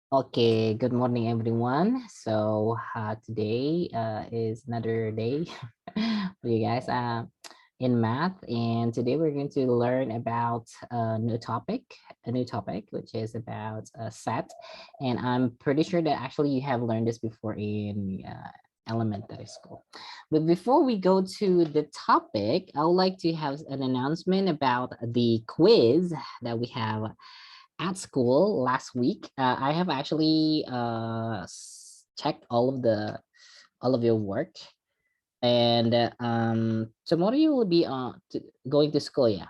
Okay, good morning, everyone. So today is another day for you guys in math, and today we're going to learn about a new topic, which is about set. And I'm pretty sure that actually you have learned this before in elementary school. But before we go to the topic, I would like to have an announcement about the quiz that we have at school last week. I have actually checked all of your work, and tomorrow you will be going to school. Yeah,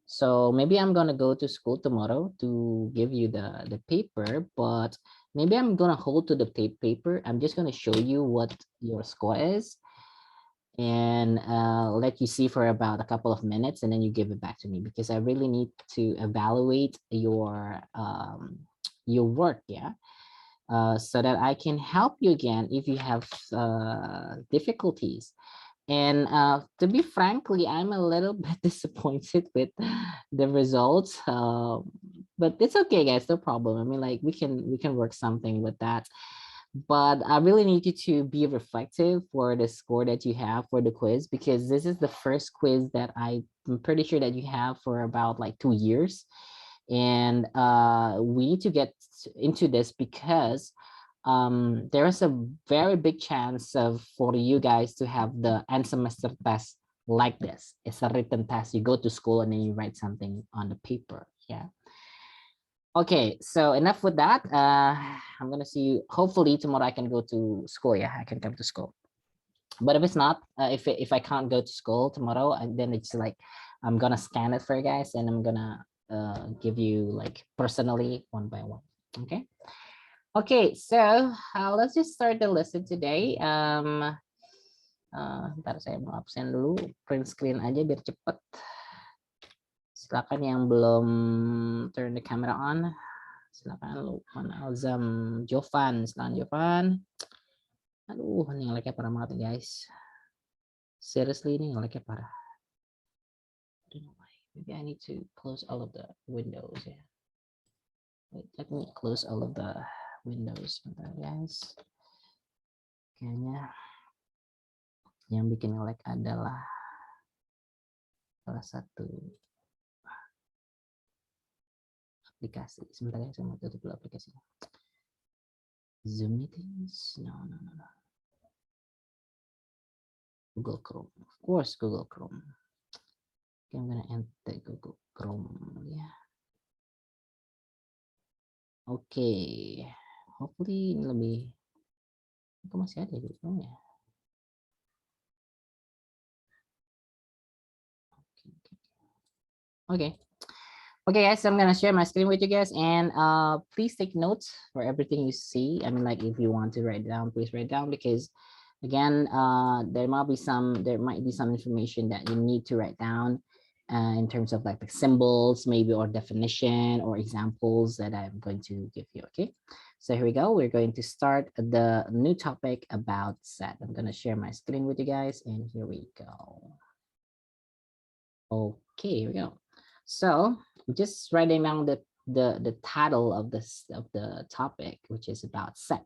so maybe I'm gonna go to school tomorrow to give you the paper, but maybe I'm gonna hold to the paper. I'm just gonna show you what your score is, and let you see for about a couple of minutes, and then you give it back to me because I really need to evaluate your work, yeah, so that I can help you again if you have difficulties. And to be frankly, I'm a little bit disappointed with the results, but it's okay, guys. No problem. I mean, like we can work something with that, but I really need you to be reflective for the score that you have for the quiz because this is the first quiz that I'm pretty sure that you have for about like 2 years. And we need to get into this because there is a very big chance of for you guys to have the end semester test like this. It's a written test. You go to school and then you write something on the paper. Yeah. Okay, so enough with that. I'm gonna see you. Hopefully tomorrow I can go to school. Yeah, I can come to school. But if it's not, if I can't go to school tomorrow, then it's like I'm gonna scan it for you guys, and I'm gonna give you like personally one by one. Okay. Okay, so let's just start the lesson today. Ntar saya mau absen dulu, print screen aja biar cepet. Silakan yang belum turn the camera on. Silakan Lukman Alzam Jovan, silakan Jovan. Aduh, ini ngeleknya parah banget nih, guys. Seriously, ini ngeleknya parah. I don't know why. Maybe I need to close all of the windows ya. Wait, let me close all of the windows, bentar, guys. Kayaknya yang bikin ngelek adalah salah satu aplikasi. Sebentar ya, saya mau tutup dulu aplikasinya. Zoom meetings? No, no, no, no. Google Chrome. Of course, Google Chrome. Okay, I'm gonna enter Google Chrome. Yeah. Oke. Hopefully ini lebih. Itu masih ada Google Chrome ya. Okay. Okay, guys, I'm gonna share my screen with you guys, and please take notes for everything you see. I mean, like if you want to write down, please write down because, again, there might be some information that you need to write down, in terms of like the symbols, maybe, or definition or examples that I'm going to give you. Okay, so here we go. We're going to start the new topic about set. I'm gonna share my screen with you guys, and here we go. Okay, here we go. So just writing down the title of the topic, which is about set.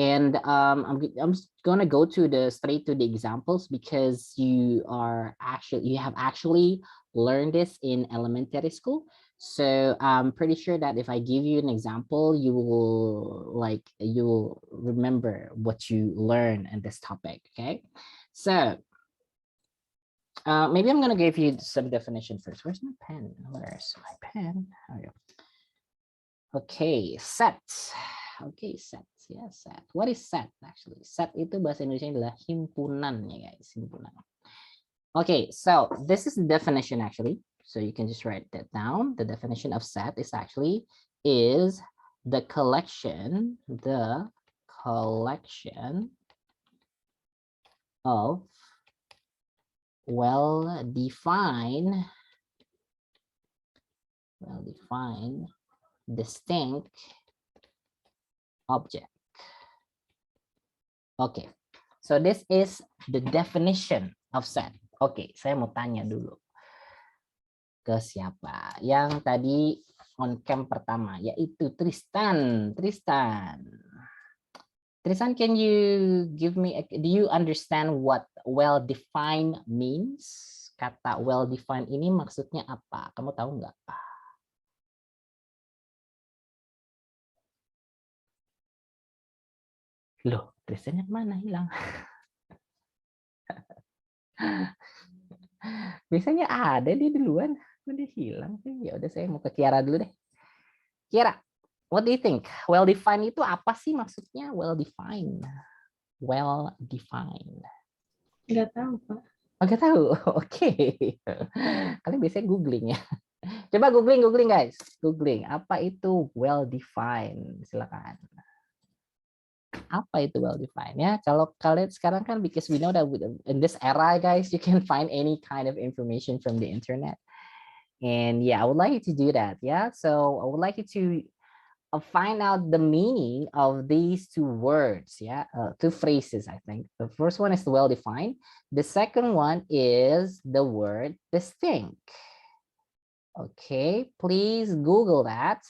And I'm just gonna go to straight to the examples because you have actually learned this in elementary school. So I'm pretty sure that if I give you an example, you will remember what you learn in this topic. Okay, so maybe I'm gonna give you some definition first. Where's my pen? Where's my pen? There we go. Okay, set. Okay, set. Yeah, set. What is set actually? Set itu bahasa Indonesia adalah himpunan ya guys, himpunan. Okay, so this is the definition actually. So you can just write that down. The definition of set is the collection of well-defined, distinct object. Okay, so this is the definition of set. Oke, saya mau tanya dulu ke siapa yang tadi on cam pertama, yaitu Tristan. Tristan, can you give me, do you understand what well-defined means? Kata well-defined ini maksudnya apa? Kamu tahu nggak? Loh, Tristannya kemana hilang? Biasanya ada dia duluan, dia hilang sih. Ya udah saya mau ke Kiara dulu deh. Kiara, what do you think? Well-defined itu apa sih maksudnya? Well-defined. Well-defined. Nggak tahu, Pak. Oh, nggak tahu. Oke. Kalian biasanya googling ya. Coba googling guys. Googling. Apa itu well-defined? Silakan. Apa itu well-defined ya? Kalau kalian sekarang kan, because we know that in this era guys, you can find any kind of information from the internet. And yeah, I would like you to do that. Yeah. So I would like you to find out the meaning of these two words, yeah, two phrases, I think. The first one is well-defined. The second one is the word distinct. Okay, please Google that.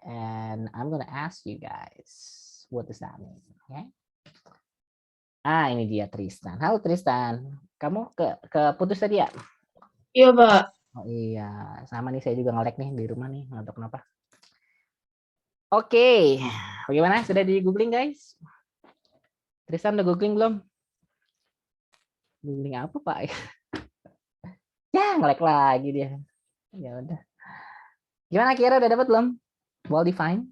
And I'm gonna ask you guys, what does that mean, okay? Ini dia Tristan. Halo Tristan, kamu keputus tadi ya? Iya, Pak. Oh iya, sama nih saya juga nge-lag nih di rumah nih, nggak tahu kenapa. Oke, bagaimana? Sudah di googling guys? Tristan udah googling belum? Googling apa Pak? Ya nge-lag lagi dia. Ya udah. Gimana Kira, udah dapat belum? Well defined.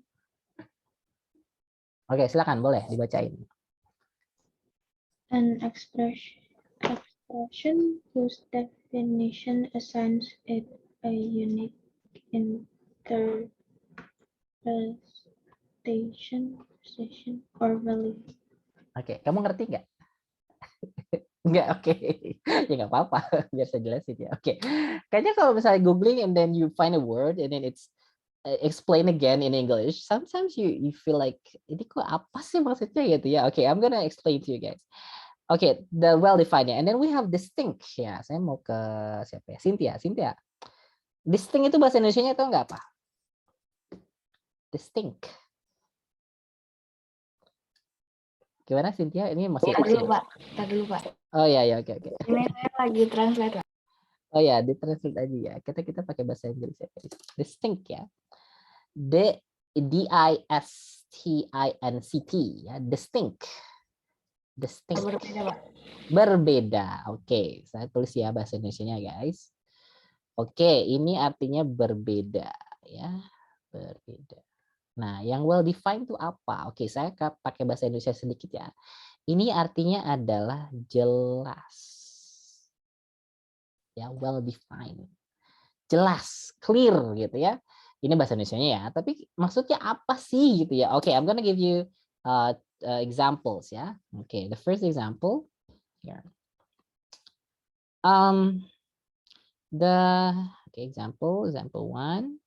Oke, silakan boleh dibacain. An expression whose definition assigns it a unique interpretation, precision, or value. Oke, kamu ngerti nggak? Nggak, oke. Ya nggak apa-apa, biar saya jelasin ya. Oke. Kayaknya kalau misalnya googling and then you find a word and then it's explain again in English, sometimes you feel like, ini kok apa sih maksudnya gitu ya. Oke, I'm gonna explain to you guys. Oke, the well-defined, and then we have distinct. Ya, saya mau ke siapa ya? Cynthia. Distinct itu bahasa Indonesianya tahu nggak apa? Distinct. Gimana Cynthia? Ini masih Tadi dulu Pak. Oh ya, oke. Ini saya lagi translate Pak. Oh ya, di translate aja ya. Kita pakai bahasa Inggris ya. Distinct ya. D-I-S-T-I-N-C-T ya. Distinct. Berbeda Pak. Berbeda. Oke, saya tulis ya bahasa Indonesianya guys. Oke, ini artinya berbeda ya. Berbeda. Nah, yang well defined itu apa? Oke, saya pakai bahasa Indonesia sedikit ya. Ini artinya adalah jelas. Ya, well defined. Jelas, clear gitu ya. Ini bahasa Indonesianya ya, tapi maksudnya apa sih gitu ya? Oke, I'm gonna give you examples ya. Oke, the first example here. Example 1.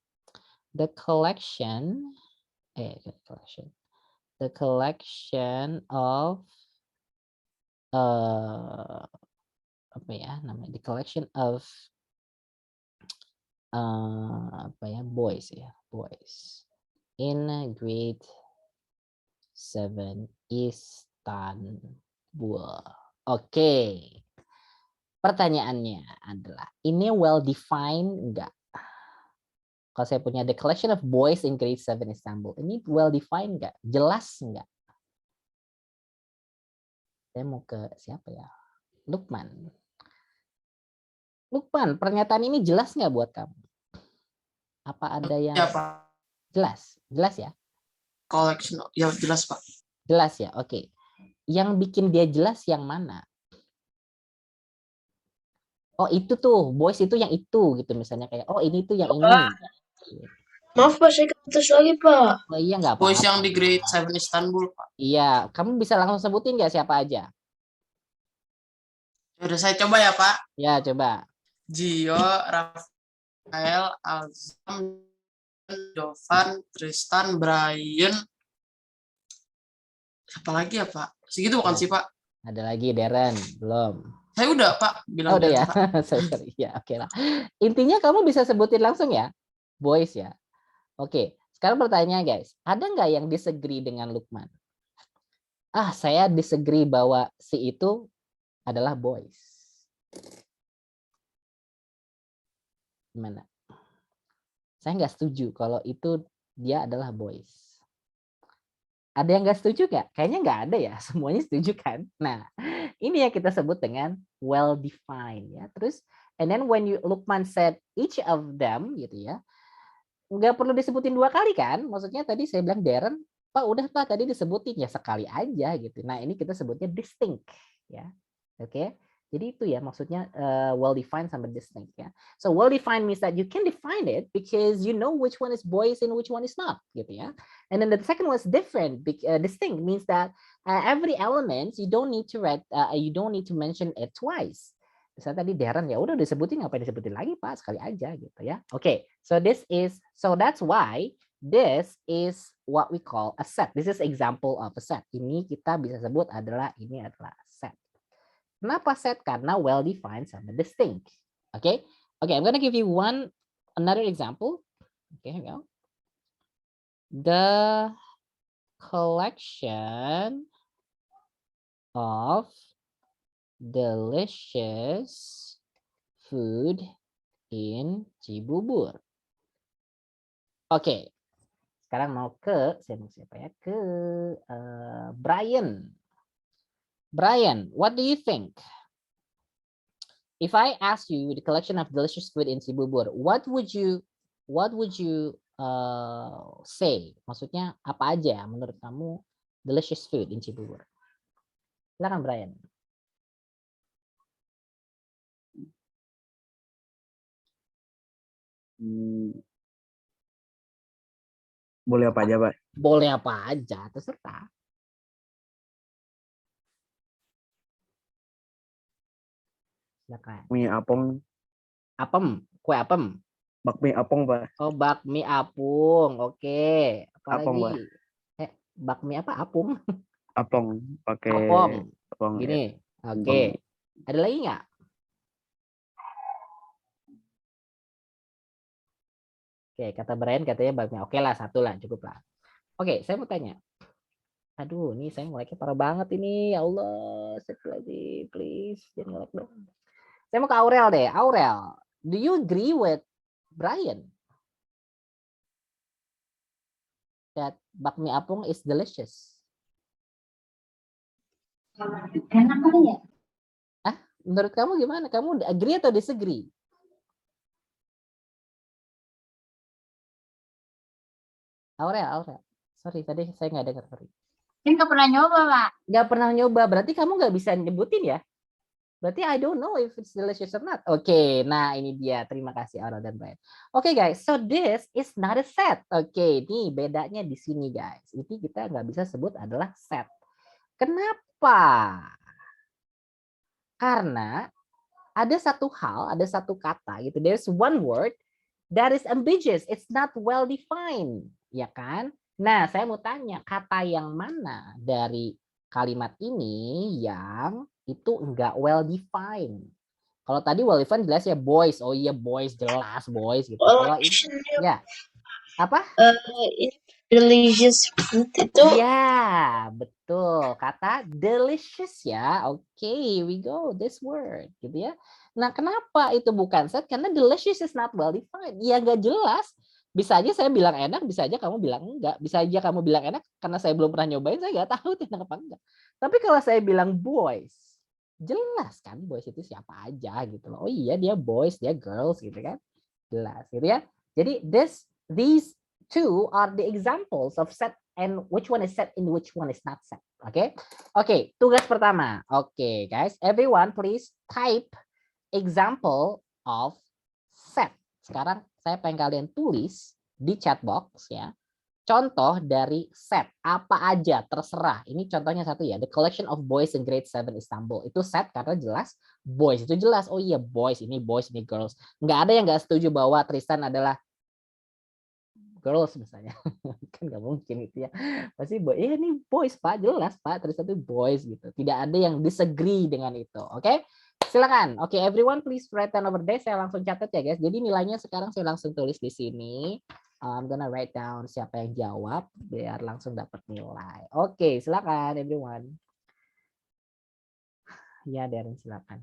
The collection of apa ya namanya? The collection of boys in grade 7 Istanbul. Oke. Pertanyaannya adalah, ini well defined enggak? Kalau saya punya the collection of boys in grade 7 Istanbul, ini well defined enggak? Jelas enggak? Saya mau ke siapa ya? Lukman, pernyataan ini jelas nggak buat kamu? Apa ada yang jelas? Jelas ya? Collection, ya jelas Pak. Jelas ya, oke. Yang bikin dia jelas yang mana? Oh itu tuh, boys itu yang itu gitu misalnya, kayak oh ini tuh yang ini. Maaf Pak, saya keputus lagi Pak. Oh iya nggak apa-apa. Boys yang di grade 7 Istanbul Pak. Iya, kamu bisa langsung sebutin nggak siapa aja? Udah saya coba ya Pak. Ya coba. Gio, Rafael, Alzam, Jovan, Tristan, Brian. Siapa lagi ya Pak? Segitu bukan sih Pak? Ada lagi Darren, belum. Saya udah Pak bilang. Udah ya. Sorry. Ya oke lah. Intinya kamu bisa sebutin langsung ya, boys ya. Oke, sekarang pertanyaan guys, ada nggak yang disagree dengan Lukman? Saya disagree bahwa si itu adalah boys. Gimana? Saya nggak setuju kalau itu dia adalah boys. Ada yang nggak setuju nggak? Kayaknya nggak ada ya, semuanya setuju kan? Nah, ini yang kita sebut dengan well defined ya. Terus, and then when Lukman said each of them gitu ya, nggak perlu disebutin 2 kali kan? Maksudnya tadi saya bilang Darren, Pak udah Pak tadi disebutin ya sekali aja gitu. Nah ini kita sebutnya distinct ya, oke? Jadi itu ya maksudnya well defined sama distinct ya. So well defined means that you can define it because you know which one is boys and which one is not gitu ya. And then the second one is different. Distinct means that every element you don't need to mention it twice. Misalnya tadi Darren ya udah disebutin ngapain disebutin lagi Pak sekali aja gitu ya. Oke, so that's why this is what we call a set. This is example of a set. Ini kita bisa sebut ini adalah set. Kenapa set? Karena well defined sama distinct. Okay, I'm gonna give you another example. Okay, here we go. The collection of delicious food in Cibubur. Oke, sekarang mau ke siapa ya? Ke Brian. Brian, what do you think? If I ask you the collection of delicious food in Cibubur, what would you say? Maksudnya apa aja menurut kamu delicious food in Cibubur? Silakan Brian. Boleh apa aja, Pak? Boleh apa aja, terserah. Silakan. Mie apung. Apem, kue apem. Bakmi apung, Pak. Oh, bakmi apung. Oke. Apung, Pak. Apalagi? Bakmi apa? Apung. Apung pakai apung. Gini. Ya. Oke. Ada lagi nggak? Oke, kata Brian katanya bakmi. Oke lah, satu lah, cukup lah. Oke, saya mau tanya. Aduh, ini saya nge-like parah banget ini. Ya Allah, lagi, please. Jangan nge-like dong. Saya mau ke Aurel deh. Aurel, do you agree with Brian that bakmi apung is delicious? Enak kali ya? Menurut kamu gimana? Kamu agree atau disagree? Aurel. Sorry, tadi saya nggak dengar. Sorry. Kan nggak pernah nyoba, Pak. Nggak pernah nyoba. Berarti kamu nggak bisa nyebutin ya? Berarti I don't know if it's delicious or not. Oke, nah ini dia. Terima kasih Aurel dan Brian. Oke guys, so this is not a set. Oke, ini bedanya di sini guys. Ini kita nggak bisa sebut adalah set. Kenapa? Karena ada satu hal, ada satu kata gitu. There's one word that is ambiguous. It's not well defined, ya kan? Nah, saya mau tanya kata yang mana dari kalimat ini yang itu enggak well defined. Kalau tadi well defined jelas ya boys. Oh iya boys, jelas boys gitu. Kalau ini ya apa? Delicious food itu. Ya, betul. Kata delicious ya. Oke, here we go. This word gitu ya. Nah, kenapa itu bukan set? Karena delicious is not well defined. Ya enggak jelas. Bisa aja saya bilang enak, bisa aja kamu bilang enggak. Bisa aja kamu bilang enak karena saya belum pernah nyobain, saya nggak tahu enak apa enggak. Tapi kalau saya bilang boys, jelas kan boys itu siapa aja gitu loh. Oh iya dia boys, dia girls gitu kan. Jelas gitu ya. Jadi these two are the examples of set and which one is set and which one is not set. Oke. Oke, tugas pertama. Oke, guys, everyone please type example of set. Sekarang saya pengen kalian tulis di chat box ya. Contoh dari set apa aja terserah. Ini contohnya satu ya. The collection of boys in grade 7 Istanbul. Itu set karena jelas boys itu jelas. Oh iya boys ini girls. Nggak ada yang nggak setuju bahwa Tristan adalah girls misalnya. Kan nggak mungkin itu ya. Pasti boy. Iya ini boys Pak, jelas Pak. Tristan itu boys gitu. Tidak ada yang disagree dengan itu. Oke? Silakan. Oke, everyone please write down over there. Saya langsung catat ya guys. Jadi nilainya sekarang saya langsung tulis di sini. I'm gonna write down siapa yang jawab biar langsung dapat nilai. Oke, silakan everyone. Ya, Darren silakan.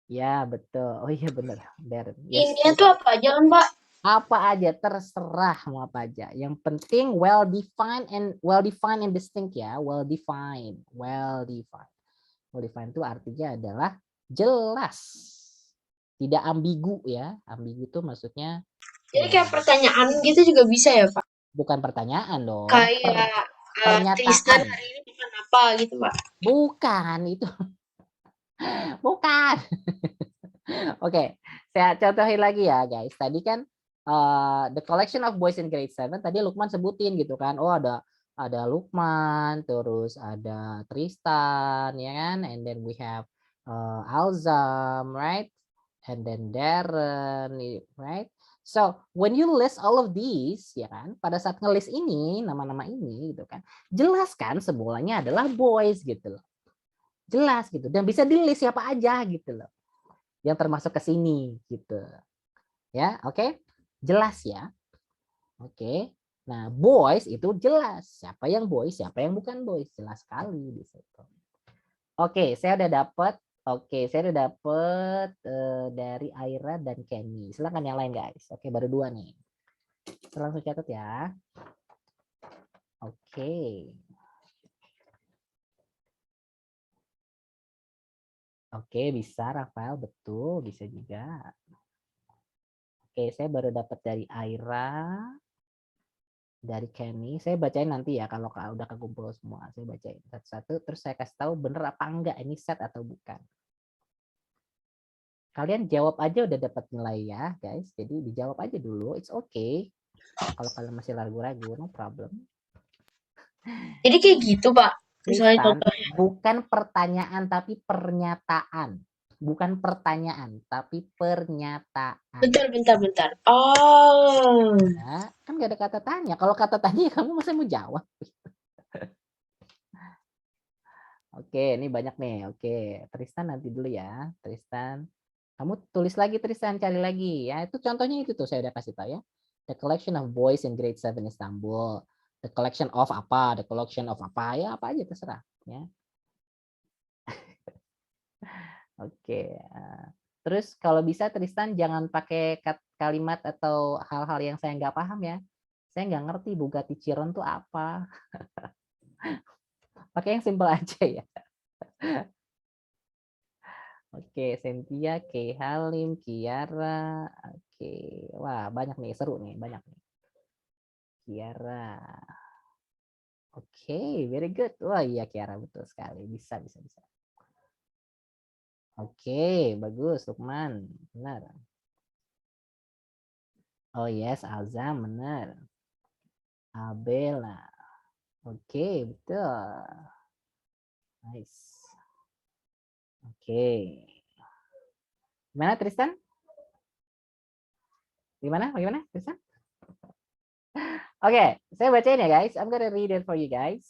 Ya, betul. Oh iya benar, Darren. Yes. Ini tuh apa aja kan, Pak? Apa aja terserah mau apa aja. Yang penting well defined and distinct ya. Well defined. Well defined itu artinya adalah jelas. Tidak ambigu ya. Ambigu itu maksudnya Jadi kayak pertanyaan gitu juga bisa ya, Pak? bukan pertanyaan dong. Kayak Pernyataan. Tristan hari ini makan apa gitu, Pak? Bukan itu. Bukan. Oke, saya contohin lagi ya guys. Tadi kan the collection of boys in grade 7 tadi Lukman sebutin gitu kan. Oh ada Lukman, terus ada Tristan ya kan, and then we have Alzam, right? And then Darren, right? So when you list all of these ya kan, pada saat ngelis ini nama-nama ini gitu kan, jelas kan semuanya adalah boys gitu loh. Jelas gitu, dan bisa di-list siapa aja gitu loh yang termasuk ke sini gitu ya. Oke, jelas ya. Oke, nah boys itu jelas siapa yang boys siapa yang bukan boys, jelas sekali di situ. Oke, saya udah dapet dari Aira dan Kenny. Silakan yang lain guys. Oke, baru 2 nih. Saya langsung catat ya. Oke. Oke, bisa Rafael, betul, bisa juga. Oke, saya baru dapat dari Aira, dari Kenny. Saya bacain nanti ya kalau udah kekumpul semua. Saya bacain satu-satu, terus saya kasih tahu bener apa enggak ini set atau bukan. Kalian jawab aja udah dapat nilai ya, guys. Jadi dijawab aja dulu, it's okay. Kalau kalian masih ragu-ragu, no problem. Jadi kayak gitu, Pak. Misalnya Tristan, contohnya. bukan pertanyaan tapi pernyataan. Bukan pertanyaan tapi pernyataan. Bentar. Oh. Ya, kan gak ada kata tanya. Kalau kata tanya kamu masih mau jawab. Oke, ini banyak nih. Oke, Tristan nanti dulu ya. Tristan, kamu tulis lagi Tristan, cari lagi ya. Itu contohnya itu tuh saya udah kasih tahu ya. The collection of boys in grade 7 Istanbul. The collection of apa? The collection of apa? Ya apa aja terserah ya. Oke. Terus kalau bisa Tristan jangan pakai kalimat atau hal-hal yang saya nggak paham ya. Saya nggak ngerti Bugatti Chiron tuh apa. Pakai yang simpel aja ya. Oke, Cynthia, Kay Halim, Kiara. Oke, wah banyak nih, seru nih, banyak nih. Kiara. Oke, very good. Wah iya Kiara, betul sekali. Bisa. Oke, bagus Lukman. Benar. Oh yes, Azam, benar. Abela. Oke, betul. Nice. Oke. Gimana Tristan? Bagaimana Tristan? Oke, saya bacain ya guys. I'm gonna read it for you guys.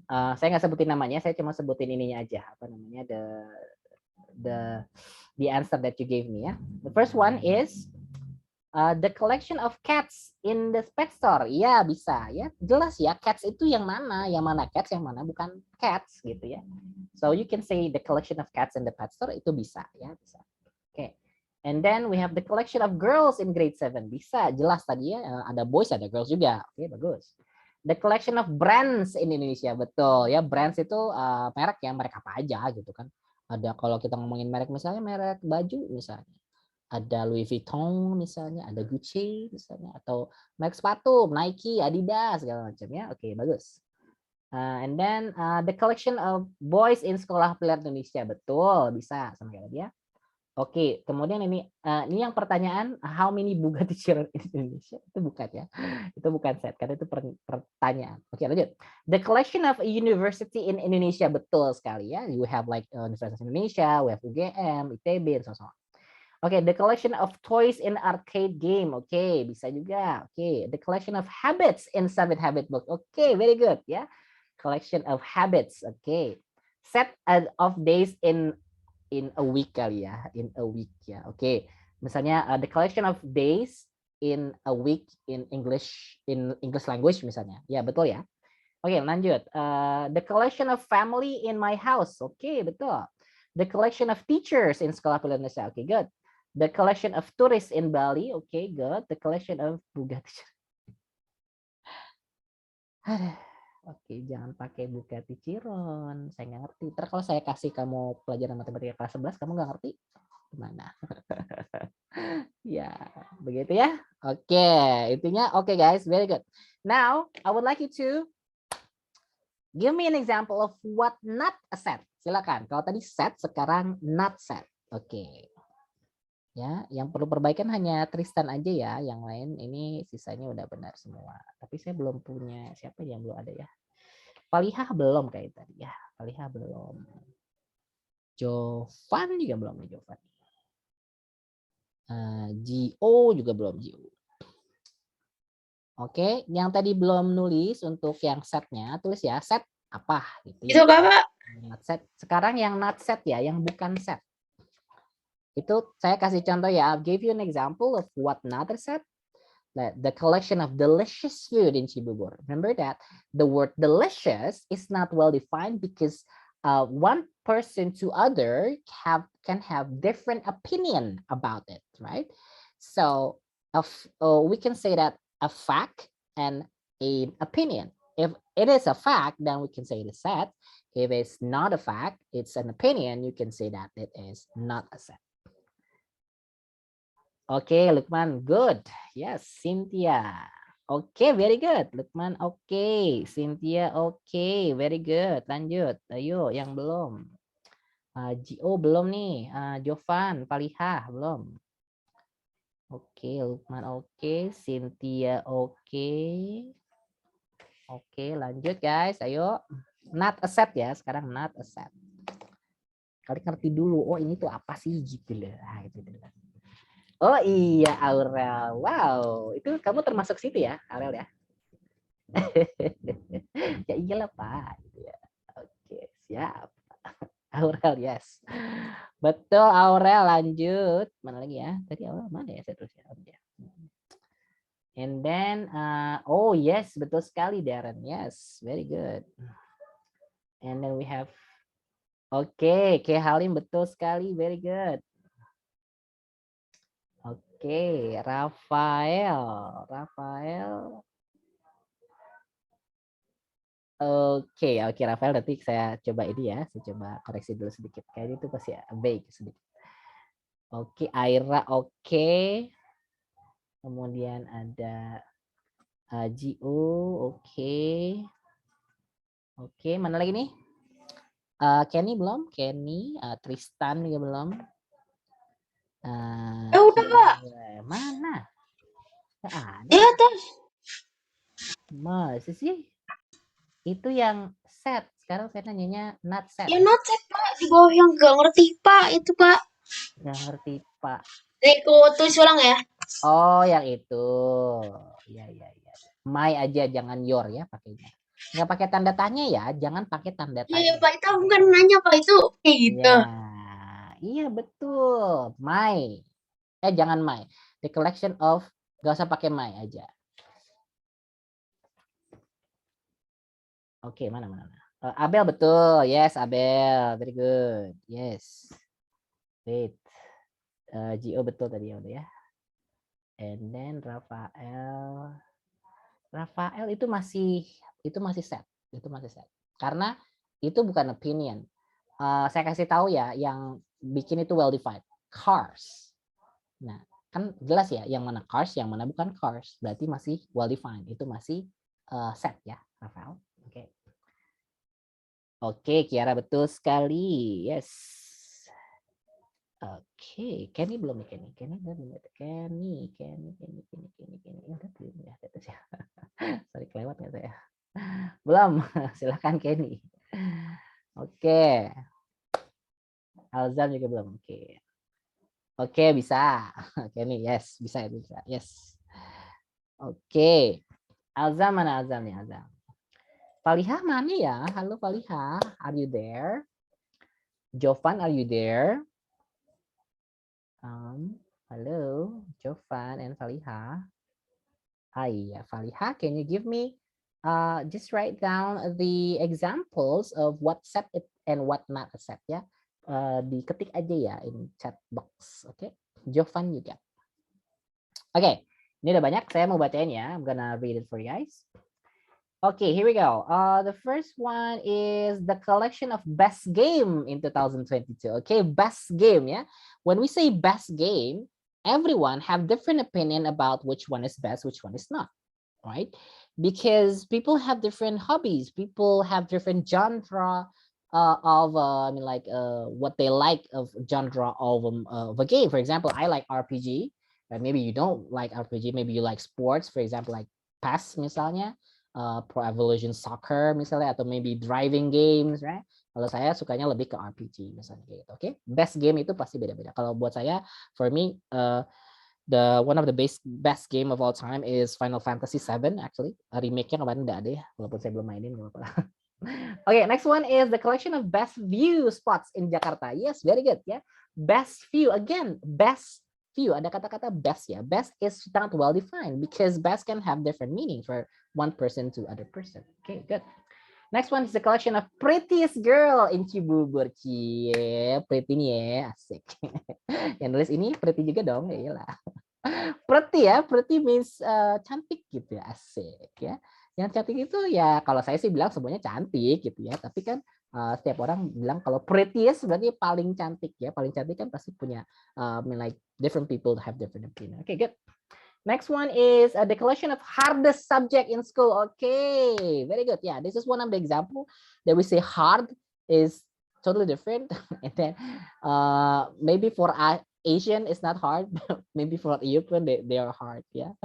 Saya nggak sebutin namanya, saya cuma sebutin ininya aja. Apa namanya the answer that you gave me ya. The first one is the collection of cats in the pet store. Iya bisa ya, jelas ya. Cats itu yang mana cats, yang mana bukan cats gitu ya. So you can say the collection of cats in the pet store itu bisa ya, bisa. Oke. And then we have the collection of girls in grade 7. Bisa, jelas tadi ya. Ada boys, ada girls juga. Oke, bagus. The collection of brands in Indonesia. Betul ya, brands itu merek ya, merek apa aja gitu kan. Ada kalau kita ngomongin merek misalnya merek baju misalnya. Ada Louis Vuitton misalnya, ada Gucci misalnya, atau merek sepatu, Nike, Adidas segala macam ya. Oke, bagus. And then the collection of boys in Sekolah Pilihan Indonesia. Betul, bisa sama kayak dia. Oke, kemudian ini yang pertanyaan how many Bugatti Chiron in Indonesia, itu bukan ya, itu bukan set karena itu pertanyaan. Oke, lanjut. The collection of university in Indonesia, betul sekali ya. You have like Universitas Indonesia, we have UGM, ITB, dan so on. Oke, the collection of toys in arcade game, oke, bisa juga. Oke, the collection of habits in 7 habit book, oke, very good ya. Collection of habits, oke. Set of days in a week kali ya, in a week ya. Oke. Misalnya the collection of days in a week in English language misalnya. Ya, betul ya. Oke, lanjut. The collection of family in my house. Oke, betul. The collection of teachers in Sekolah Pilihan Indonesia. Oke, good. The collection of tourists in Bali. Oke, good. The collection of Bugatti. Oke, jangan pakai Bugatti Chiron. Saya nggak ngerti. Ntar kalau saya kasih kamu pelajaran matematika kelas 11, kamu nggak ngerti? Gimana? Ya, begitu ya. Oke, intinya oke guys, very good. Now, I would like you to give me an example of what not a set. Silakan. Kalau tadi set, sekarang not set. Oke. Ya, yang perlu perbaikan hanya Tristan aja ya, yang lain ini sisanya udah benar semua. Tapi saya belum punya siapa yang belum ada ya. Palihah belum kayak tadi ya. Palihah belum. Jovan juga belum nih Jovan. Gio juga belum Gio. Oke, yang tadi belum nulis untuk yang setnya tulis ya set apa gitu. Itu Kakak. Not set. Sekarang yang not set ya, yang bukan set. Itu saya kasih contoh ya. I'll give you an example of what not a set. The collection of delicious food in Cibubur. Remember that the word delicious is not well defined because one person to other can have different opinion about it, right? So we can say that a fact and an opinion. If it is a fact, then we can say it is set. If it's not a fact, it's an opinion, you can say that it is not a set. Oke, Lukman, good. Yes, Cynthia. Oke, very good. Lukman, oke. Cynthia, oke. Very good. Lanjut. Ayo, yang belum. Gio belum nih. Jovan, Palihah, belum. Oke, Lukman, oke. Cynthia, oke. Oke, lanjut guys. Ayo. Not a set ya. Sekarang not a set. Kalian ngerti dulu. Oh, ini tuh apa sih? Gitu loh. Gitu loh. Oh iya, Aurel. Wow, itu kamu termasuk situ ya, Aurel ya? Ya iyalah Pak. Oke, siap. Aurel, yes. Betul, Aurel. Lanjut. Mana lagi ya? Tadi Aurel mana ya? Saya terusnya. And then, oh yes, betul sekali Darren. Yes, very good. And then we have, oke, Halim betul sekali, very good. Oke, Rafael. Oke, Rafael, nanti saya coba ini ya, saya coba koreksi dulu sedikit. Kayaknya itu pasti baik sedikit. Oke, Aira, oke. Kemudian ada Gio, oke. Oke, mana lagi nih? Kenny belum? Kenny, Tristan juga belum. Udah Kak. Mana? Ada. Di atas. Masa sih? Itu yang set. Sekarang saya nanyanya not set. Ya not set Pak. Di bawah yang gak ngerti Pak. Itu Pak. Nggak ngerti Pak. Aku tulis ulang ya. Oh, yang itu. Ya. My aja, jangan your ya pakainya. Nggak pakai tanda tanya ya. Jangan pakai tanda tanya. Iya Pak. Itu bukan nanya Pak. Itu kayak gitu. Iya betul. My. Jangan my. The collection of. Nggak usah pakai my aja. Oke, mana. Abel betul. Yes, Abel. Very good. Yes. Wait. Gio betul tadi ya udah ya. And then Rafael itu masih set. Itu masih set. Karena itu bukan opinion. Saya kasih tahu ya, yang bikin itu well defined. Cars. Nah, kan jelas ya, yang mana cars, yang mana bukan cars. Berarti masih well defined. Itu masih set ya, Rafael. Oke. Oke, Kiara betul sekali. Yes. Oke, Kenny belum nih, Kenny belum. Kenny. Udah belum ya. Sorry, kelewat ya saya. Belum. Silakan Kenny. Oke. Alzam juga belum. Oke, bisa. Kenny, yes, bisa. Yes. Oke. Alzam mana Alzamnya? Alzam. Palihah mana ya? Halo Palihah, are you there? Jovan, are you there? Hello, Jovan and Faliha. Hi, Faliha, can you give me just write down the examples of what set it and what not a set ya. Diketik aja ya in chat box. Oke. Jovan juga. Oke. Ini udah banyak, saya mau bacain ya. I'm gonna read it for you guys. Okay, here we go. The first one is the collection of best game in 2022. Okay, best game, yeah. When we say best game, everyone have different opinion about which one is best, which one is not, right? Because people have different hobbies, people have different genre of what they like of genre of a game. For example, I like RPG, but maybe you don't like RPG. Maybe you like sports, for example, like PES misalnya. Pro Evolution Soccer misalnya, atau maybe driving games, right? Kalau saya sukanya lebih ke RPG misalnya gitu. Oke, best game itu pasti beda-beda. Kalau buat saya, for me, the one of the best game of all time is Final Fantasy 7 actually. Remake-nya kemarin udah ada ya, walaupun saya belum mainin, nggak apa-apa. Okay, next one is the collection of best view spots in Jakarta. Yes, very good. Yeah, best view again, best view. Ada kata-kata best ya. Best is not well defined because best can have different meaning for one person to other person. Okay, good. Next one is the collection of prettiest girl in Cibubur. Cie, pretty nih ya, asik. Yang nulis ini pretty juga dong, ya lah. Pretty ya, pretty means cantik gitu ya, asik ya. Yang cantik itu ya kalau saya sih bilang semuanya cantik gitu ya, tapi kan setiap orang bilang kalau prettiest berarti paling cantik ya. Paling cantik kan pasti punya like different people have different opinion. Okay, good. Next one is the collection of hardest subject in school. Okay, very good. Yeah, this is one of the example that we say hard is totally different. And then maybe for Asian it's not hard, maybe for European they are hard. Yeah,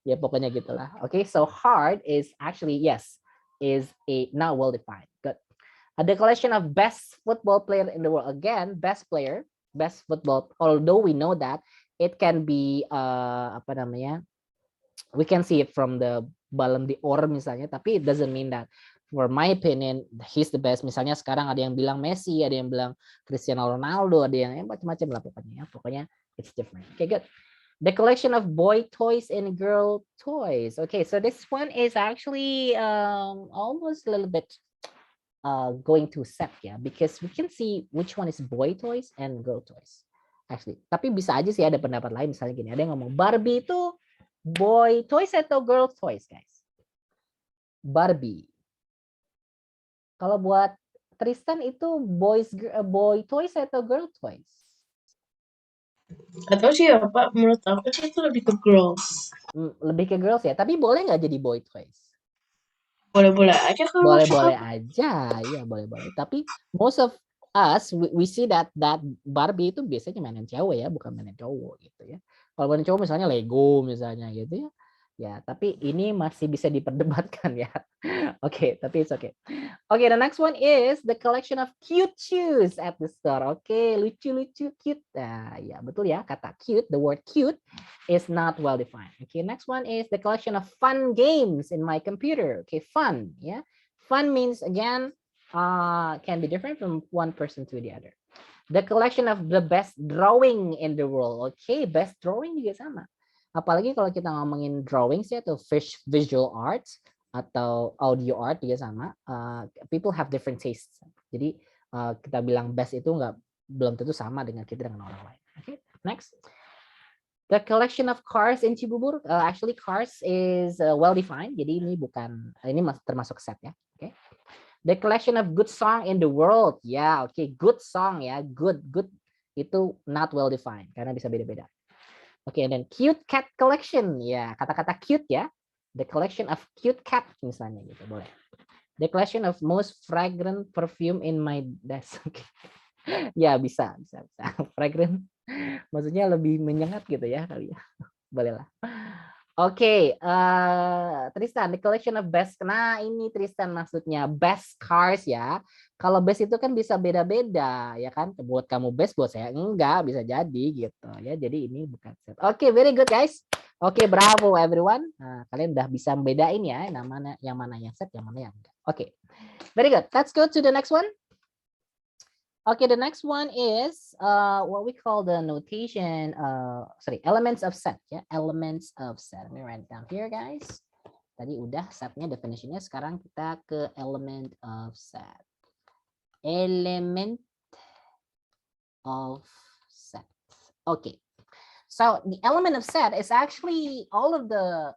ya pokoknya gitulah. Okay, so hard is actually yes is a not well defined. Good. The collection of best football player in the world. Again, best player, best football. Although we know that it can be apa namanya, we can see it from the Ballon d'Or misalnya, tapi it doesn't mean that for my opinion he's the best. Misalnya sekarang ada yang bilang Messi, ada yang bilang Cristiano Ronaldo, ada yang macam-macam lah pokoknya ya. Pokoknya it's different. Okay, good. The collection of boy toys and girl toys. Okay, so this one is actually almost a little bit going to set ya, because we can see which one is boy toys and girl toys. Actually, tapi bisa aja sih ada pendapat lain. Misalnya gini, ada yang ngomong Barbie itu boy toys atau girl toys, guys? Barbie. Kalau buat Tristan itu boy toys atau girl toys? Gak tau sih ya Pak, menurut aku sih itu lebih ke girls. Lebih ke girls ya, tapi boleh nggak jadi boy toys? Boleh-boleh aja kalau Boleh-boleh aja, ya boleh-boleh. Tapi most of us we see that Barbie itu biasanya mainan cewek ya, bukan mainan cowok gitu ya. Kalau mainan cowok misalnya Lego misalnya gitu ya. Ya, tapi ini masih bisa diperdebatkan ya. Oke, tapi it's okay. Okay, the next one is the collection of cute shoes at the store. Okay, lucu-lucu cute. Nah, ya betul ya, kata cute, the word cute is not well defined. Okay, next one is the collection of fun games in my computer. Okay, fun, yeah. Fun means again can be different from one person to the other. The collection of the best drawing in the world. Okay, best drawing juga sama. Apalagi kalau kita ngomongin drawings ya, atau visual arts atau audio art juga sama. People have different tastes. Jadi kita bilang best itu belum tentu sama dengan kita dengan orang lain. Okay, next. The collection of cars in Cibubur. Actually, cars is well defined. Jadi ini termasuk set ya. Okay. The collection of good song in the world. Ya, okay, good song ya, good itu not well defined karena bisa beda-beda. Okay, and then cute cat collection. Ya, kata-kata cute ya. The collection of cute cat misalnya gitu, boleh. The collection of most fragrant perfume in my desk. Ya, bisa. Fragrant maksudnya lebih menyengat gitu ya kali ya. Boleh lah. Oke, Tristan, the collection of best. Nah, ini Tristan maksudnya best cars ya. Kalau best itu kan bisa beda-beda ya kan. Buat kamu best, buat saya enggak, bisa jadi gitu ya. Jadi ini bukan set. Oke, very good guys. Oke, bravo everyone. Nah, kalian udah bisa bedain ya yang mana yang set, yang mana yang enggak. Oke. Very good. Let's go to the next one. Okay, the next one is what we call the notation, elements of set, ya, elements of set. Let me write it down here, guys. Tadi udah setnya definitionnya, sekarang kita ke element of set. Element of set. Okay. So the element of set is actually all of the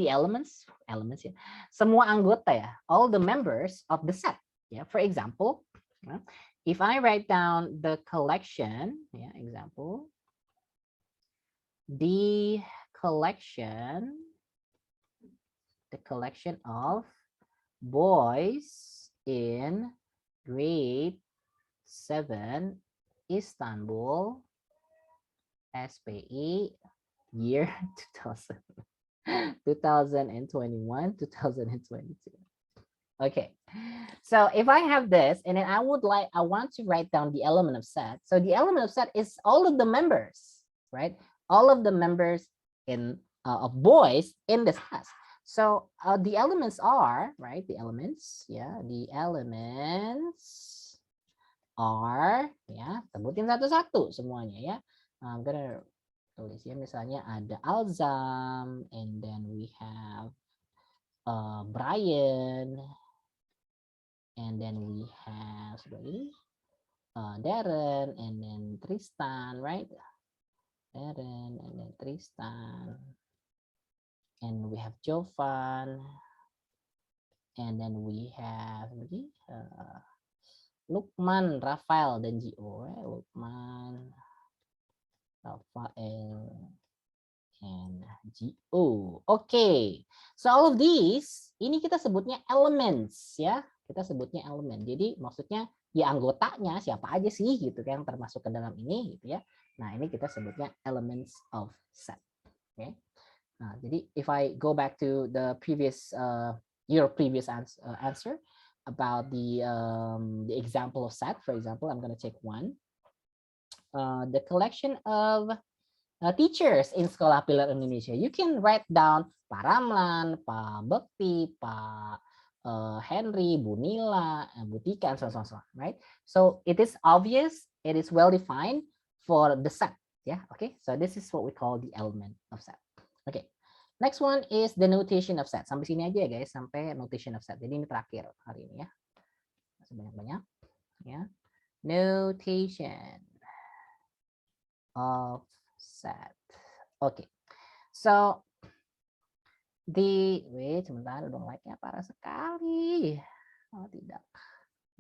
elements, ya. Semua anggota ya, all the members of the set. Yeah, for example, if I write down the collection, yeah, example, the collection of boys in grade 7 Istanbul, SPE, year 2021, 2022. Okay, so if I have this, and then I want to write down the element of set. So the element of set is all of the members, right? All of the members of boys in this class. So the elements are, right? The elements, yeah, the elements are, ya, sebutin satu-satu semuanya ya. I'm gonna tulis ya, misalnya ada Alzam, and then we have Brian, and then we have Darren, and then Tristan, right? Darren, and then Tristan, and we have Jovan, and then we have Lukman, Rafael, dan Gio, right? Lukman, Rafael, and Gio. Okay, so all of these, ini kita sebutnya elements ya. Kita sebutnya elemen. Jadi maksudnya ya anggotanya siapa aja sih gitu kan, termasuk ke dalam ini gitu ya. Nah, ini kita sebutnya elements of set. Oke. Okay. Nah, jadi if I go back to the previous your previous answer about the example of set, for example, I'm going to take one. The collection of teachers in Sekolah Pilar Indonesia. You can write down Pak Ramlan, Pak Bekti, Pak Henry, Bu Nila, Bu Tika, and so on, right? So it is obvious, it is well defined for the set. Yeah, okay. So this is what we call the element of set. Okay. Next one is the notation of set. Sampai sini aja ya guys, sampai notation of set. Jadi ini terakhir hari ini ya. Banyak-banyak ya. Notation of set. Okay. So wait sebentar, dong, like-nya parah sekali. Oh tidak.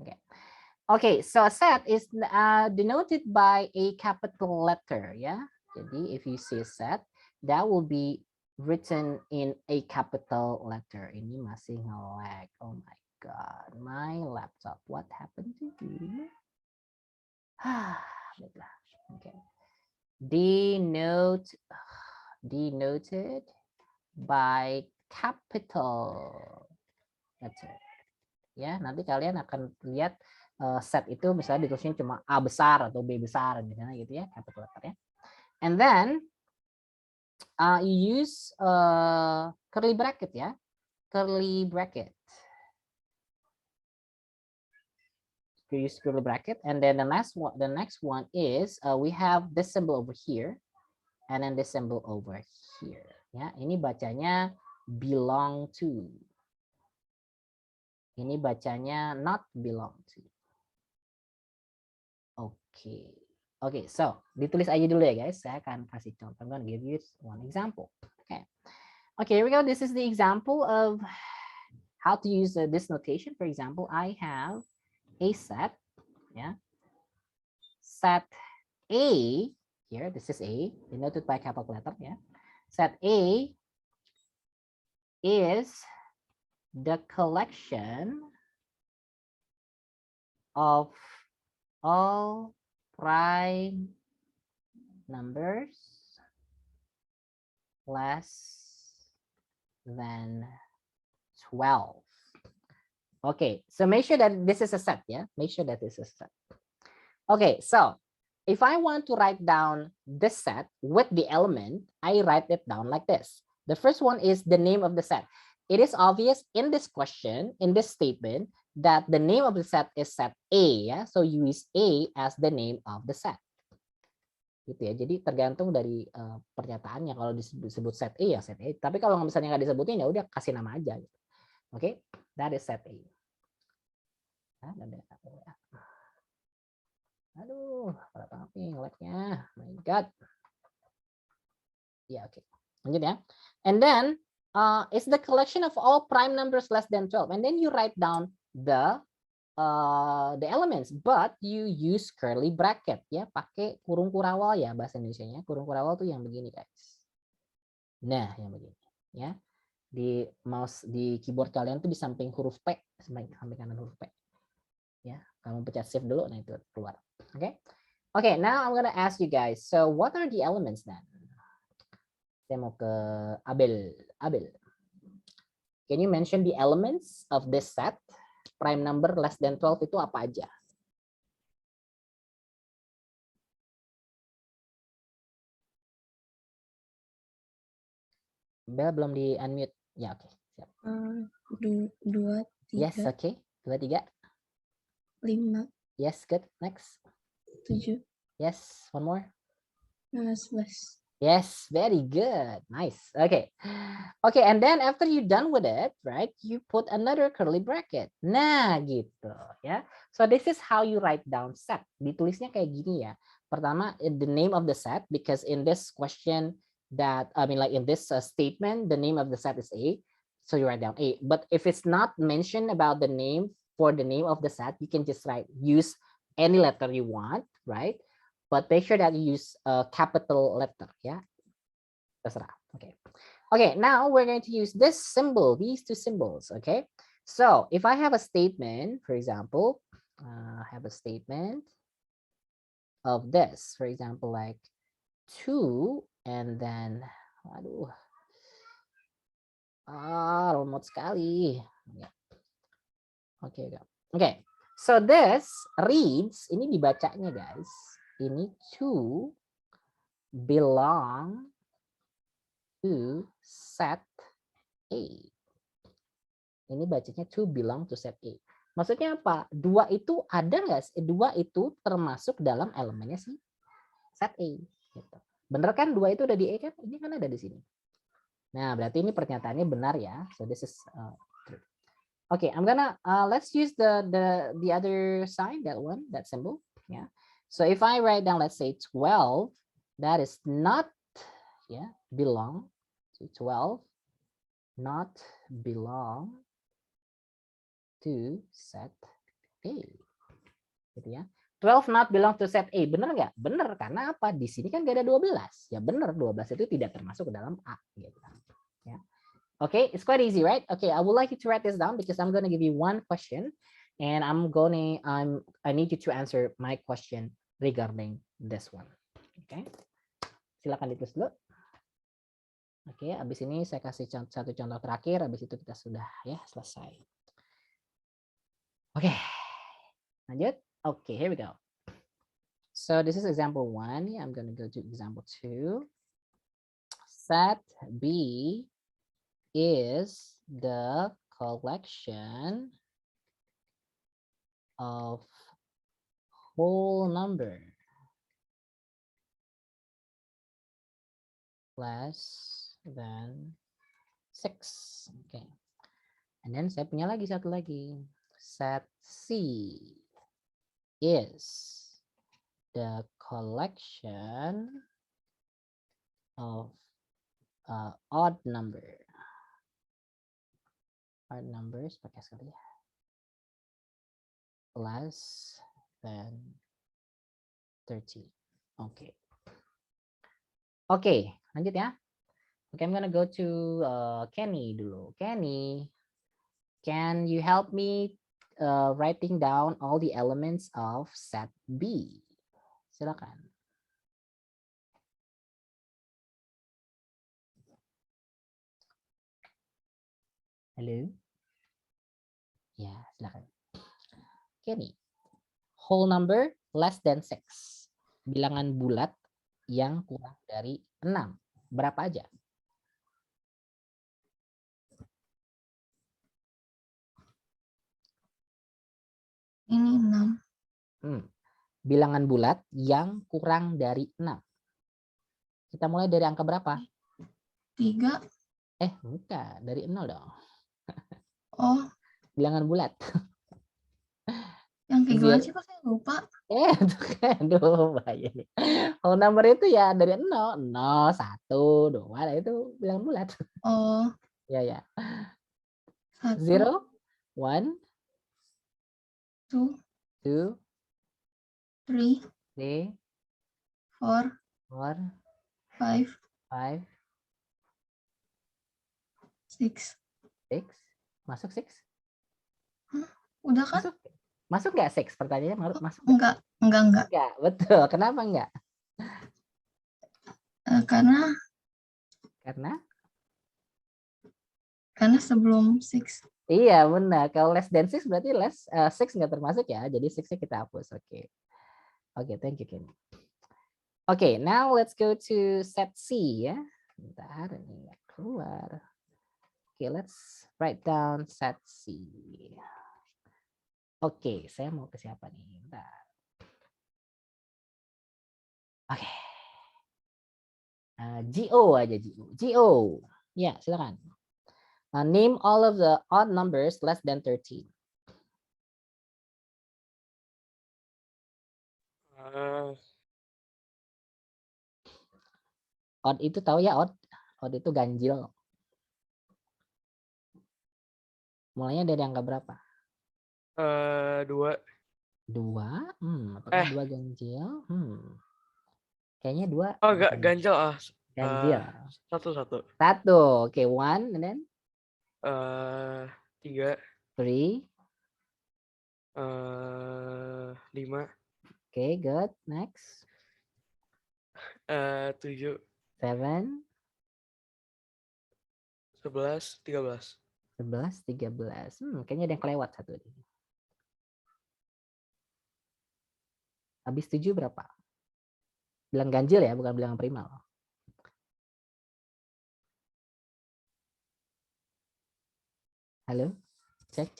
Okay. Okay, so a set is denoted by a capital letter, ya. Jadi if you see a set, that will be written in a capital letter. Ini masih nge-lag. Oh my god, my laptop. What happened to you? Okay. Denoted by capital letter. Ya, nanti kalian akan lihat set itu misalnya ditulisnya cuma A besar atau B besar misalnya gitu ya, capital letter ya. And then you use curly bracket ya, curly bracket. You use curly bracket, and then the next one is we have this symbol over here, and then this symbol over here. Ya, ini bacanya belong to. Ini bacanya not belong to. Oke. Oke, so ditulis aja dulu ya guys. Saya akan kasih contoh. I'm gonna give you one example. Okay. Okay, here we go. This is the example of how to use this notation. For example, I have a set. Yeah. Set A here. This is A, denoted by capital letter. Yeah. Set A is the collection of all prime numbers less than 12. Okay, so make sure that this is a set, yeah? Make sure that this is a set. Okay, so if I want to write down this set with the element, I write it down like this. The first one is the name of the set. It is obvious in this question, in this statement, that the name of the set is set A ya. So use A as the name of the set. Gitu ya. Jadi tergantung dari pernyataannya. Kalau disebut set A ya set A. Tapi kalau misalnya nggak disebutin ya udah kasih nama aja. Gitu. Oke, that is set A. Aduh, apa nih lag-nya? My God. Ya, oke. Lanjut ya. And then it's the collection of all prime numbers less than 12. And then you write down the elements, but you use curly bracket ya, pakai kurung kurawal ya bahasa Indonesianya. Kurung kurawal tuh yang begini, guys. Nah, yang begini ya. Di mouse di keyboard kalian tuh di samping huruf P, samping kanan huruf P. Ya, kamu pencet shift dulu, nah itu keluar. Oke. Okay, now I'm gonna ask you guys. So what are the elements then? Saya mau ke Abel. Abel. Can you mention the elements of this set? Prime number less than 12 itu apa aja? Bel belum di unmute. Ya, oke. Siap. 2, 3, Yes, oke. Okay. 2, 3. 5, Yes, good. Next. 7, Yes, one more. 11. Yes, very good. Nice. Okay. Okay, and then after you're done with it, right, you put another curly bracket. Nah, gitu ya. So this is how you write down set. Ditulisnya kayak gini ya. Pertama, the name of the set, because in this question that, I mean like in this statement, the name of the set is A. So you write down A. But if it's not mentioned about the name for the name of the set, you can just use any letter you want, right? But make sure that you use a capital letter, yeah. Terserah. Okay. Okay, now we're going to use this symbol, these two symbols, okay? So if I have a statement, for example, I have a statement of this, for example, like 2 and then, aduh, remote sekali. Yeah. Okay, okay. So this reads, ini dibacanya guys. Ini 2 belong to set A. Ini bacanya 2 belong to set A. Maksudnya apa? 2 itu ada nggak? 2 itu termasuk dalam elemennya si set A. Gitu. Bener kan 2 itu ada di A kan? Ini kan ada di sini. Nah, berarti ini pernyataannya benar ya. So this is true. Okay, I'm gonna let's use the other sign, that one, that symbol. Yeah. So if I write down, let's say 12, that is not, yeah, belong to 12, not belong to set A. Gitu ya. 12 not belong to set A. Bener nggak? Bener, karena apa? Di sini kan gak ada 12. Ya bener, 12 itu tidak termasuk ke dalam A. Gitu. Ya. Okay, it's quite easy, right? Okay, I would like you to write this down because I'm going to give you one question and I need you to answer my question regarding this one. Okay, silakan ditulis dulu. Oke, habis ini saya kasih satu contoh terakhir, habis itu kita sudah ya selesai. Oke, lanjut. Okay, here we go. So this is example 1. I'm going to go to example 2. Set B is the collection of whole number less than 6. Okay. And then saya punya lagi satu lagi. Set C is the collection of odd number. Odd numbers pakai sekali ya. Less than 30. Okay. Okay, lanjut ya. Okay, I'm gonna go to Kenny dulu. Kenny, can you help me writing down all the elements of set B? Silakan. Halo. Ya, silakan. Kenny. Whole number less than 6. Bilangan bulat yang kurang dari 6. Berapa aja? Bilangan bulat yang kurang dari 6. Kita mulai dari angka berapa? 3. Bukan. Dari 0 dong. Oh, Bilangan bulat. yang kayak Zero. gimana sih Pak? Saya lupa. Itu kan. Aduh, bahaya nih. Whole number itu ya dari 0. 0, 1, 2. Nah, itu bilangan bulat. Oh, Ya. 1, 0, 1, 2, 2, 3, 3, 4, 4, 5, 5, 6. 6. Masuk 6? Udah kan? Masuk. Masuk nggak 6? Pertanyaannya masuk Enggak. Enggak, betul. Kenapa enggak? Karena sebelum 6. Iya, benar. Kalau less than 6 berarti 6 nggak termasuk ya. Jadi 6-nya kita hapus. Oke, thank you, Ken. Oke, now let's go to set C ya. Bentar, ini nggak keluar. Oke, let's write down set C. Oke, saya mau ke siapa nih? Bentar. Oke. GO aja, GO. Ya, silakan. Name all of the odd numbers less than 13. Odd itu tahu ya, odd? Odd itu ganjil. Mulainya dari angka berapa? 2. 2? Apakah 2 ganjil? Kayaknya 2. Oh, enggak ganjil. Ganjil. 1. 1. Oke, 1 and then 3. 3. 5. Oke, good. Next. 7. 7. 11. 13. 11, 13. Kayaknya ada yang kelewat satu. Habis 7 berapa? Bilang ganjil ya, bukan bilang primal. Halo? Cek.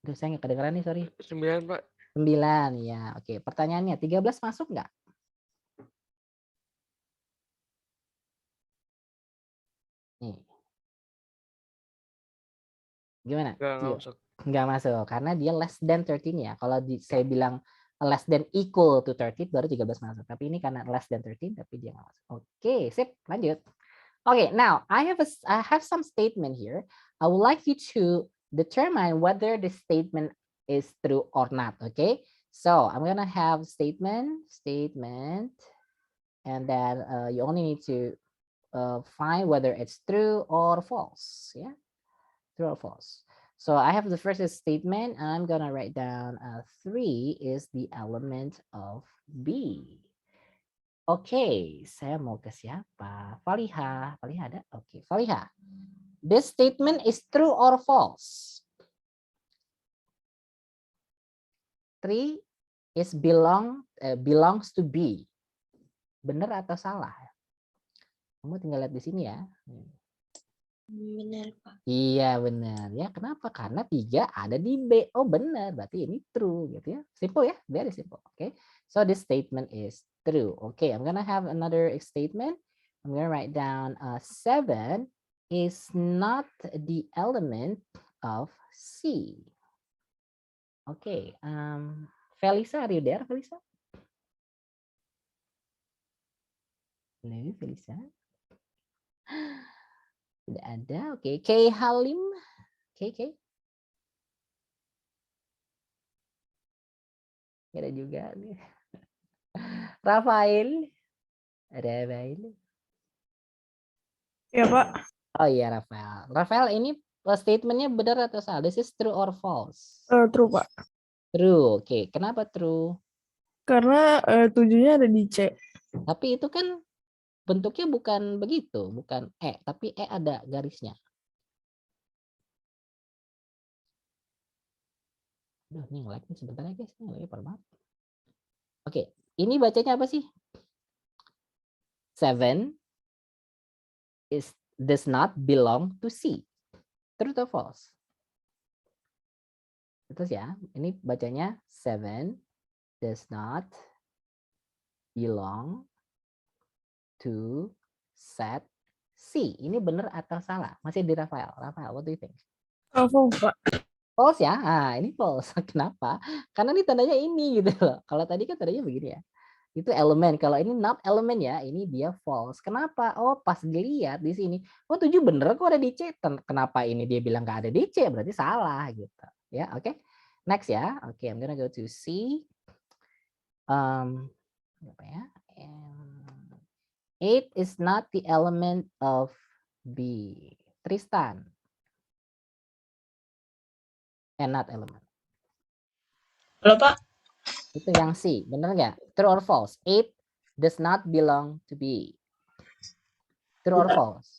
Aduh, saya nggak kedengeran nih, sorry. 9, Pak. 9, ya. Oke, pertanyaannya, 13 masuk nggak? Nih. Gimana? Enggak masuk. Nggak masuk, karena dia less than 13 ya. Kalau saya bilang less than equal to 13, baru 13 masuk. Tapi ini karena less than 13, tapi dia nggak masuk. Oke, sip. Lanjut. Okay, now I have some statement here. I would like you to determine whether the statement is true or not. Okay, so I'm gonna have statement, and then you only need to find whether it's true or false. Yeah, true or false. So I have the first statement. I'm gonna write down 3 is the element of B. Oke, saya mau ke siapa? Faliha. Faliha ada? Oke, Faliha. This statement is true or false? 3 is belongs to B. Benar atau salah? Kamu tinggal lihat di sini ya. Benar, Pak. Iya, benar ya. Kenapa? Karena 3 ada di B. Oh, benar. Berarti ini true gitu ya. Simple ya, very simple. Oke. So this statement is true. Okay, I'm gonna have another statement. I'm gonna write down 7 is not the element of C. Okay, Felisa, are you there, Felisa? Hello, Felisa. Tidak ada. Oke, Kay Halim. Kay. Ada juga nih. Rafael. Ya, Pak. Oh iya, Rafael. Rafael, ini statementnya benar atau salah? This is true or false? True, Pak. True. Oke, kenapa true? Karena 7-nya ada di C. Tapi itu kan bentuknya bukan begitu, bukan E, tapi E ada garisnya. Aduh, ini nge-lag nih sebentar ya guys, ini parah banget. Oke, ini bacanya apa sih? 7 does not belong to C. True or false? Terus ya, ini bacanya 7 does not belong to set C. Ini benar atau salah? Masih di Rafael. Rafael, what do you think? False, Pak. False ya? Ah, ini false. Kenapa? Karena ini tandanya ini gitu loh. Kalau tadi kan tandanya begini ya. Itu elemen. Kalau ini not elemen ya, ini dia false. Kenapa? Oh, pas dilihat di sini. Oh, 7 bener kok ada di C. Kenapa ini dia bilang nggak ada di C? Berarti salah gitu. Ya, oke. Next ya. Oke, I'm gonna go to C. Apa ya? 8 is not the element of B. Tristan. And not element. Halo Pak, Itu yang C, bener nggak? True or false? 8 does not belong to B. True or false?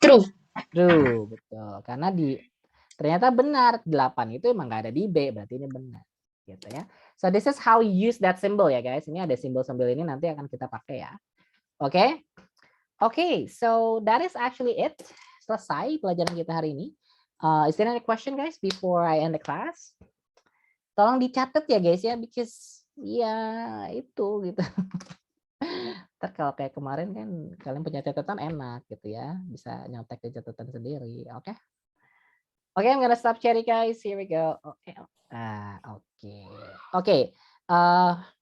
true. True, betul. Karena ternyata benar 8 itu emang nggak ada di B, berarti ini benar. Gitu ya. So this is how you use that symbol ya guys. Ini ada simbol-simbol ini nanti akan kita pakai ya. Oke. Oke, so that is actually it. Selesai pelajaran kita hari ini. Is there any question guys before I end the class? Tolong dicatat ya guys ya, because ya itu gitu. Ntar kalau kayak kemarin kan kalian punya catatan enak gitu ya, bisa nyontek di catatan sendiri. Oke. Oke, I'm gonna stop sharing guys. Here we go. Okay. Okay.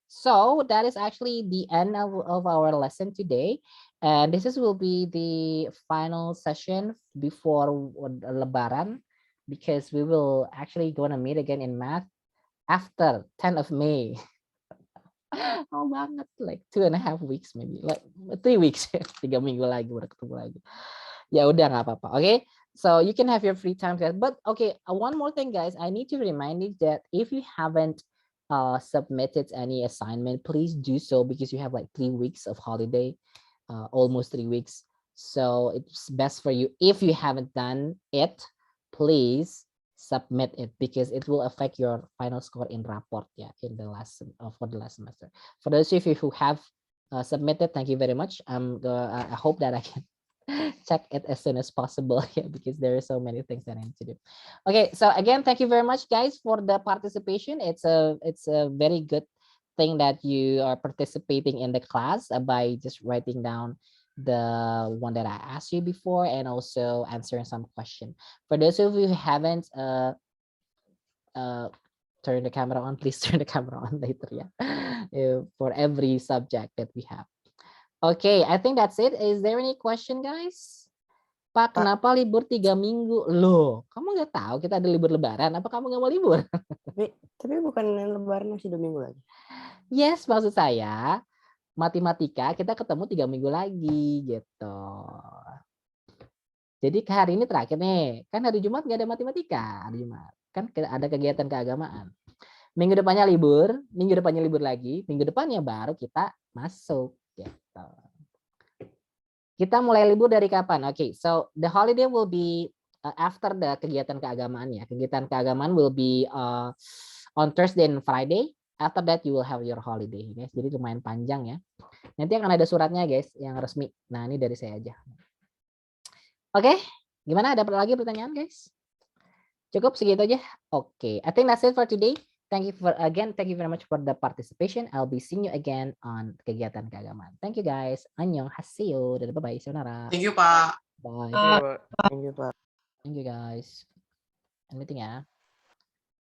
So that is actually the end of our lesson today. And this will be the final session before Lebaran, because we will actually gonna meet again in math after 10th of May. Oh banget, like 2.5 weeks maybe, like 3 weeks, 3 minggu lagi udah ketemu lagi. Ya udah nggak apa-apa. Okay, so you can have your free time guys. But okay, one more thing guys, I need to remind you that if you haven't submitted any assignment, please do so, because you have like 3 weeks of holiday. Almost 3 weeks, so it's best for you, if you haven't done it, please submit it, because it will affect your final score in report in the last for the last semester. For those of you who have submitted, thank you very much. I hope that I can check it as soon as possible, because there are so many things that I need to do. Okay, so again, thank you very much guys for the participation. It's a very good thing that you are participating in the class by just writing down the one that I asked you before, and also answering some question. For those of you who haven't turn the camera on, please turn the camera on later for every subject that we have. Okay, I think that's it. Is there any question guys? Pak, kenapa libur 3 minggu? Loh, kamu nggak tahu kita ada libur lebaran? Apa kamu nggak mau libur? Tapi bukan lebaran masih 2 minggu lagi. Yes, maksud saya matematika kita ketemu 3 minggu lagi gitu. Jadi hari ini terakhir nih, kan hari Jumat nggak ada matematika, hari Jumat kan ada kegiatan keagamaan. Minggu depannya libur lagi, minggu depannya baru kita masuk gitu. Kita mulai libur dari kapan? Okay, so the holiday will be after the kegiatan keagamaan ya. Kegiatan keagamaan will be on Thursday and Friday. After that you will have your holiday guys. Jadi lumayan panjang ya. Nanti akan ada suratnya guys yang resmi. Nah, ini dari saya aja. Oke, gimana? Ada lagi pertanyaan guys? Cukup segitu aja. Oke, I think that's it for today. Thank you very much for the participation. I'll be seeing you again on kegiatan keagamaan. Thank you guys. Annyeong, haseyo. Dadah, bye-bye. Sayonara. Thank you Pak. Bye. Thank you, Pak. Thank you, Pak. Thank you guys. Anything ya?